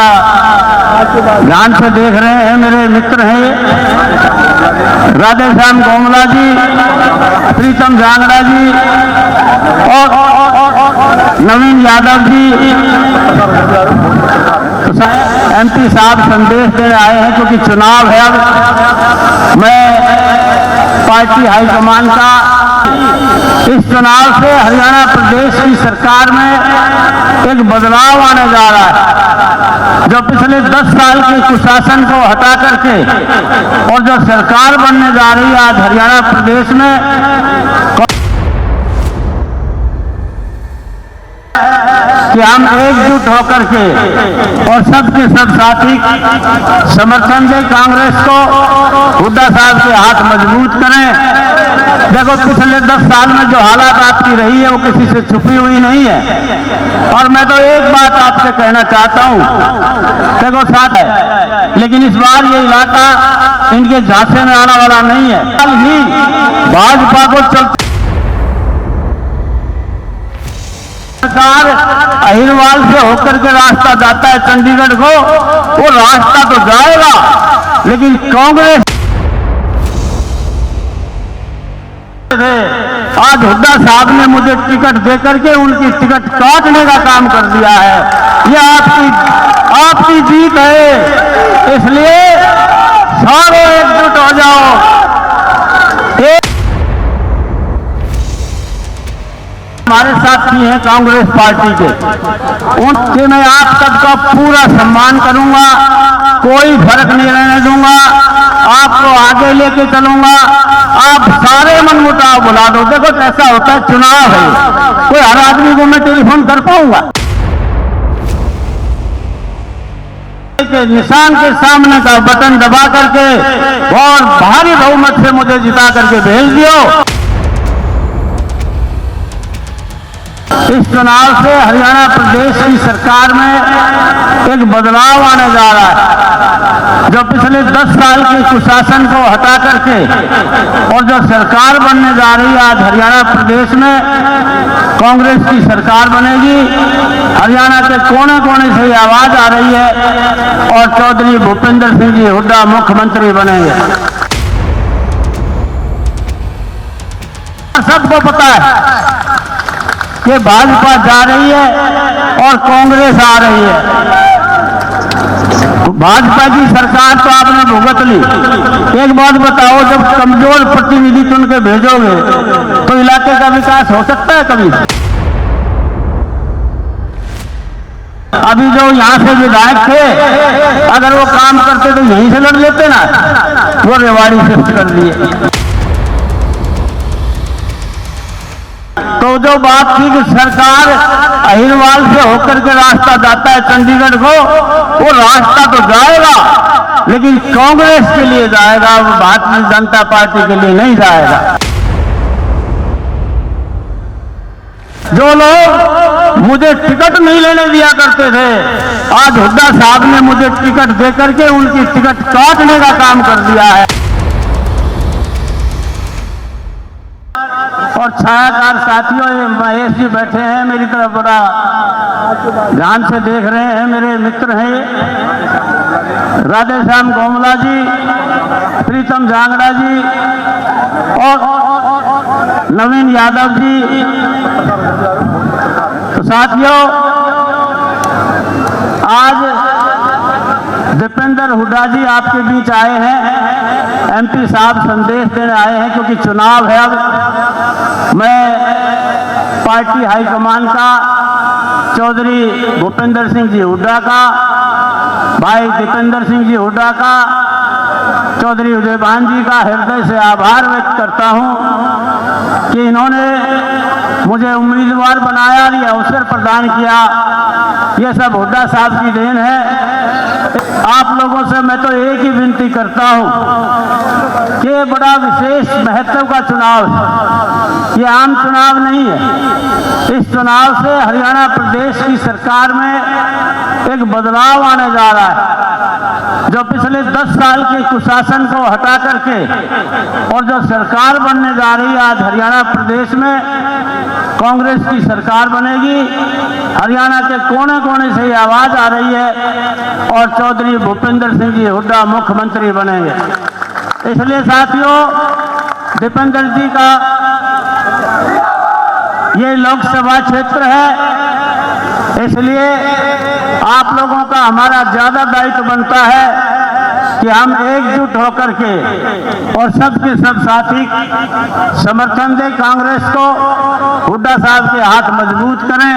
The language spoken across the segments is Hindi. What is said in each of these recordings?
बड़ा ध्यान से देख रहे हैं, मेरे मित्र हैं राधे श्याम गोमला जी, प्रीतम जांगड़ा जी और नवीन यादव जी। तो एमपी साहब संदेश देने आए हैं क्योंकि चुनाव है। अब मैं पार्टी हाईकमान का इस चुनाव से हरियाणा प्रदेश की सरकार में एक बदलाव आने जा रहा है। जो पिछले 10 साल के कुशासन को हटा करके और जो सरकार बनने जा रही है आज हरियाणा प्रदेश में, कि हम एकजुट होकर के और सबके सब साथी समर्थन दें कांग्रेस को, हुड्डा साहब के हाथ मजबूत करें। देखो पिछले 10 साल में जो हालात आपकी रही है वो किसी से छुपी हुई नहीं है। और मैं तो एक बात आपसे कहना चाहता हूं, देखो साथ है, लेकिन इस बार ये इलाका इनके झांसे में आने वाला नहीं है। कल ही भाजपा को चलते सरकार अहिरवाल से होकर के रास्ता जाता है चंडीगढ़ को, वो रास्ता तो जाएगा, लेकिन कांग्रेस आज हुड्डा साहब ने मुझे टिकट देकर के उनकी टिकट काटने का काम कर दिया है। ये आपकी जीत है, इसलिए सारे एकजुट हो जाओ। हमारे साथी हैं कांग्रेस पार्टी के, उनसे मैं आप सबका पूरा सम्मान करूंगा, कोई फर्क नहीं रहने दूंगा, आपको आगे लेके चलूंगा। आप सारे मनमुटाव बुला दो। देखो कैसा होता है, चुनाव है, कोई हर आदमी को मैं टेलीफोन कर पाऊंगा? के निशान के सामने का बटन दबा करके और भारी बहुमत से मुझे जिता करके भेज दियो। इस चुनाव से हरियाणा प्रदेश की सरकार में एक बदलाव आने जा रहा है। जो पिछले 10 साल के कुशासन को हटा करके और जो सरकार बनने जा रही है आज हरियाणा प्रदेश में, कांग्रेस की सरकार बनेगी। हरियाणा के कोने कोने से आवाज आ रही है और चौधरी भूपेंद्र सिंह जी हुड्डा मुख्यमंत्री बनेंगे। सबको पता है कि भाजपा जा रही है और कांग्रेस आ रही है। भाजपा की सरकार तो आपने भुगत ली। एक बात बताओ, जब कमजोर प्रतिनिधि चुन के भेजोगे तो इलाके का विकास हो सकता है कभी? अभी जो यहाँ से विधायक थे, अगर वो काम करते तो यहीं से लड़ लेते ना, वो रेवाड़ी शिफ्ट कर दिए। तो जो बात थी कि सरकार अहिरवाल से होकर के रास्ता जाता है चंडीगढ़ को, वो रास्ता तो जाएगा, लेकिन कांग्रेस के लिए जाएगा, वो भारतीय जनता पार्टी के लिए नहीं जाएगा। जो लोग मुझे टिकट नहीं लेने दिया करते थे, आज हुड्डा साहब ने मुझे टिकट देकर के उनकी टिकट काटने का काम कर दिया है। और छायाकार साथियों, ये महेश जी बैठे हैं मेरी तरफ, बड़ा ध्यान से देख रहे हैं, मेरे मित्र हैं राधे श्याम गोमला जी, प्रीतम जांगड़ा जी और नवीन यादव जी। तो साथियों, आज दीपेंद्र हुड्डा जी आपके बीच आए हैं। एमपी साहब संदेश देने आए हैं क्योंकि चुनाव है। अब मैं पार्टी हाईकमान का, चौधरी भूपेंद्र सिंह जी हुड्डा का, भाई दीपेंद्र सिंह जी हुड्डा का, चौधरी उदयभान जी का हृदय से आभार व्यक्त करता हूं कि इन्होंने मुझे उम्मीदवार बनाया और ये अवसर प्रदान किया। ये सब हुड्डा साहब की देन है। आप लोगों से मैं तो एक ही विनती करता हूं कि ये बड़ा विशेष महत्व का चुनाव है, ये आम चुनाव नहीं है। इस चुनाव से हरियाणा प्रदेश की सरकार में एक बदलाव आने जा रहा है। जो पिछले 10 साल के कुशासन को हटा करके और जो सरकार बनने जा रही है आज हरियाणा प्रदेश में, कांग्रेस की सरकार बनेगी। हरियाणा के कोने कोने से ये आवाज आ रही है और चौधरी भूपेंद्र सिंह जी हुड्डा मुख्यमंत्री बनेंगे। इसलिए साथियों, दीपेंद्र जी का ये लोकसभा क्षेत्र है, इसलिए आप लोगों का हमारा ज्यादा दायित्व बनता है कि हम एकजुट होकर के और सबके सब साथी समर्थन दें कांग्रेस को, हुड्डा साहब के हाथ मजबूत करें।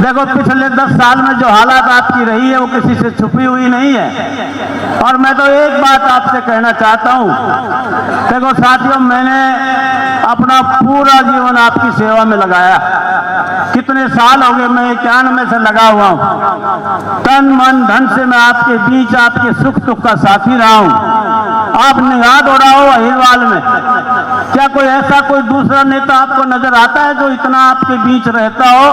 देखो, पिछले 10 साल में जो हालात आपकी रही है वो किसी से छुपी हुई नहीं है। और मैं तो एक बात आपसे कहना चाहता हूं, देखो साथियों, मैंने अपना पूरा जीवन आपकी सेवा में लगाया। कितने साल हो गए, मैं 91 से लगा हुआ हूं। तन मन धन से मैं आपके बीच, आपके सुख दुख का साथी रहा हूं। आप निगाह दौड़ाओ अहिरवाल में, क्या कोई ऐसा कोई दूसरा नेता आपको नजर आता है जो इतना आपके बीच रहता हो,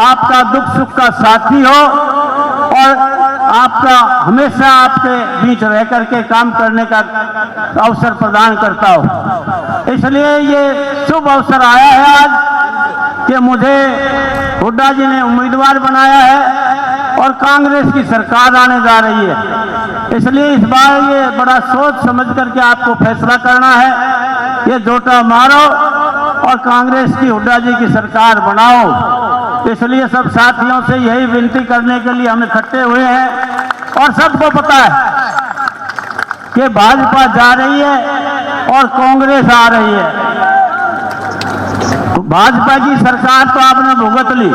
आपका दुख सुख का साथी हो और आपका हमेशा आपके बीच रह करके काम करने का अवसर प्रदान करता हो। इसलिए ये शुभ अवसर आया है आज कि मुझे हुड्डा जी ने उम्मीदवार बनाया है और कांग्रेस की सरकार आने जा रही है। इसलिए इस बार ये बड़ा सोच समझ करके आपको फैसला करना है। ये जोटा मारो और कांग्रेस की हुड्डा जी की सरकार बनाओ। इसलिए सब साथियों से यही विनती करने के लिए हम इकट्ठे हुए हैं। और सबको पता है कि भाजपा जा रही है और कांग्रेस आ रही है। भाजपा की सरकार तो आपने भुगत ली।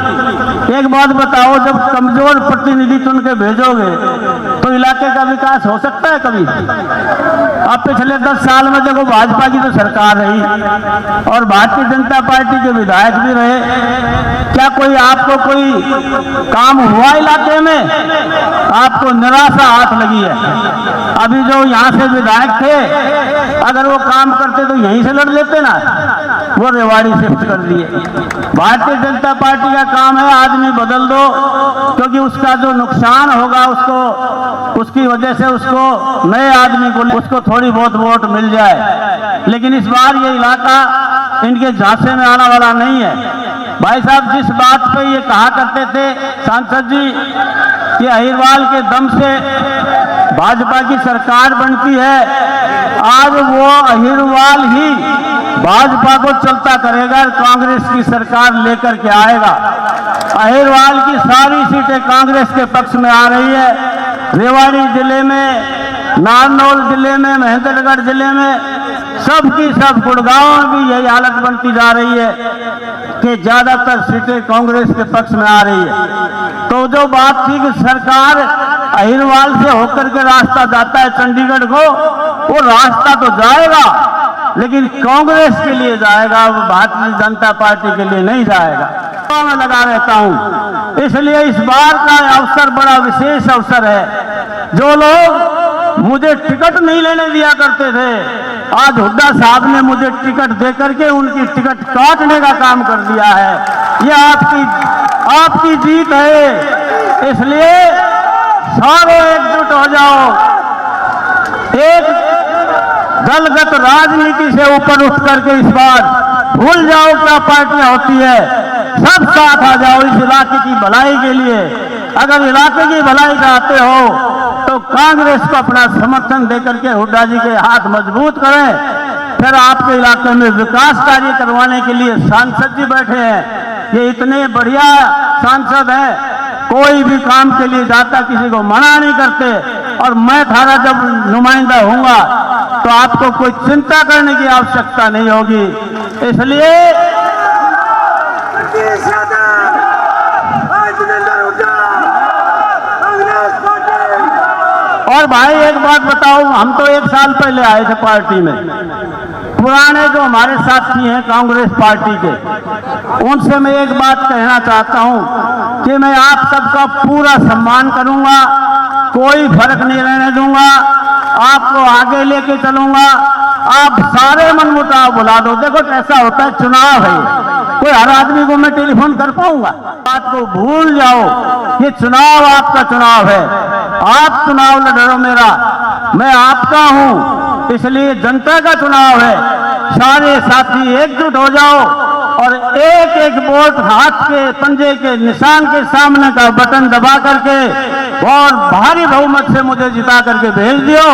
एक बात बताओ, जब कमजोर प्रतिनिधि चुन के भेजोगे तो इलाके का विकास हो सकता है कभी? अब पिछले 10 साल में देखो, भाजपा की तो सरकार रही और भारतीय जनता पार्टी के विधायक भी रहे। क्या कोई आपको कोई काम हुआ इलाके में? आपको निराशा हाथ लगी है। अभी जो यहाँ से विधायक थे, अगर वो काम करते तो यहीं से लड़ लेते ना, वो रेवाड़ी शिफ्ट कर दिए। भारतीय जनता पार्टी का काम है आदमी बदल दो, क्योंकि उसका जो नुकसान होगा उसकी वजह से उसको नए आदमी को उसको थोड़ी बहुत वोट मिल जाए। लेकिन इस बार ये इलाका इनके झांसे में आने वाला नहीं है। भाई साहब, जिस बात पे ये कहा करते थे सांसद जी कि अहिरवाल के दम से भाजपा की सरकार बनती है, आज वो अहिरवाल ही भाजपा को चलता करेगा, कांग्रेस की सरकार लेकर के आएगा। अहिरवाल की सारी सीटें कांग्रेस के पक्ष में आ रही है। रेवाड़ी जिले में, नारनौल जिले में, महेंद्रगढ़ जिले में, सब की सब, गुड़गांव में भी यही हालत बनती जा रही है कि ज्यादातर सीटें कांग्रेस के पक्ष में आ रही है। तो जो बात थी कि सरकार अहिरवाल से होकर के रास्ता जाता है चंडीगढ़ को, वो रास्ता तो जाएगा लेकिन कांग्रेस के लिए जाएगा, वो भारतीय जनता पार्टी के लिए नहीं जाएगा। तो मैं लगा रहता हूं। इसलिए इस बार का अवसर बड़ा विशेष अवसर है। जो लोग मुझे टिकट नहीं लेने दिया करते थे, आज हुड्डा साहब ने मुझे टिकट दे करके उनकी टिकट काटने का काम कर दिया है। यह आपकी जीत है। इसलिए सारे एकजुट हो जाओ, एक दलगत राजनीति से ऊपर उठ करके इस बार भूल जाओ क्या पार्टियां होती है, सब साथ आ जाओ इस इलाके की भलाई के लिए। अगर इलाके की भलाई चाहते हो तो कांग्रेस को अपना समर्थन देकर के हुड्डा जी के हाथ मजबूत करें। फिर आपके इलाके में विकास कार्य करवाने के लिए सांसद जी बैठे हैं। ये इतने बढ़िया सांसद हैं, कोई भी काम के लिए जाता किसी को मना नहीं करते। और मैं थारा जब नुमाइंदा होऊंगा तो आपको कोई चिंता करने की आवश्यकता नहीं होगी। इसलिए और भाई एक बात बताओ, हम तो 1 साल पहले आए थे पार्टी में। पुराने जो हमारे साथी हैं कांग्रेस पार्टी के, उनसे मैं एक बात कहना चाहता हूं कि मैं आप सबका पूरा सम्मान करूंगा, कोई फर्क नहीं रहने दूंगा, आपको आगे लेके चलूंगा। आप सारे मनमुटाव भुला दो। देखो कैसा होता है, चुनाव है, कोई हर आदमी को मैं टेलीफोन कर पाऊंगा? बात को भूल जाओ, ये चुनाव आपका चुनाव है। आप चुनाव लड़ो मेरा, मैं आपका हूं, इसलिए जनता का चुनाव है। सारे साथी एकजुट हो जाओ और एक एक वोट हाथ के पंजे के निशान के सामने का बटन दबा करके और भारी बहुमत से मुझे जिता करके भेज दियो।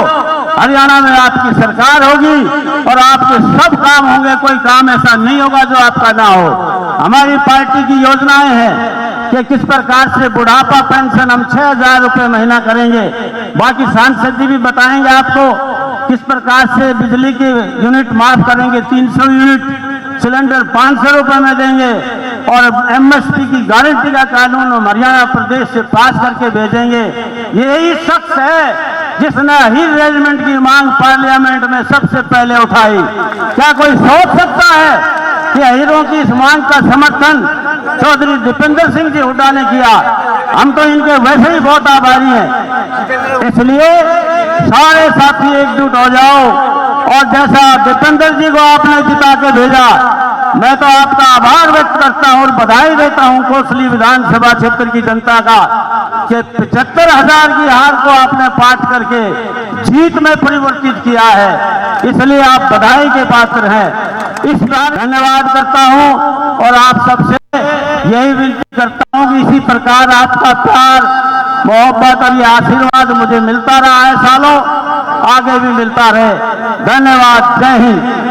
हरियाणा में आपकी सरकार होगी और आपके सब काम होंगे, कोई काम ऐसा नहीं होगा जो आपका ना हो। हमारी पार्टी की योजनाएं हैं कि किस प्रकार से बुढ़ापा पेंशन हम 6,000 रुपये महीना करेंगे। बाकी सांसद जी भी बताएंगे आपको किस प्रकार से बिजली के यूनिट माफ करेंगे, 300 यूनिट, सिलेंडर 500 रुपये में देंगे और एमएसपी की गारंटी का कानून हम हरियाणा प्रदेश से पास करके भेजेंगे। यही शख्स है जिसने हीर रेजिमेंट की मांग पार्लियामेंट में सबसे पहले उठाई। क्या कोई सोच सकता है कि हीरों की इस मांग का समर्थन चौधरी दीपेंद्र सिंह जी हुड्डा ने किया? हम तो इनके वैसे ही बहुत आभारी हैं। इसलिए सारे साथी एकजुट हो जाओ और जैसा दीपेंद्र जी को आपने जिता के भेजा, मैं तो आपका आभार व्यक्त करता हूं और बधाई देता हूं कोसली विधानसभा क्षेत्र की जनता का कि 75,000 की हार को आपने पाट करके जीत में परिवर्तित किया है। इसलिए आप बधाई के पात्र हैं। इस बार धन्यवाद करता हूं और आप सबसे यही विनती करता हूं कि इसी प्रकार आपका प्यार, मोहब्बत और ये आशीर्वाद मुझे मिलता रहा है, सालों आगे भी मिलता रहे। धन्यवाद। जय हिंद।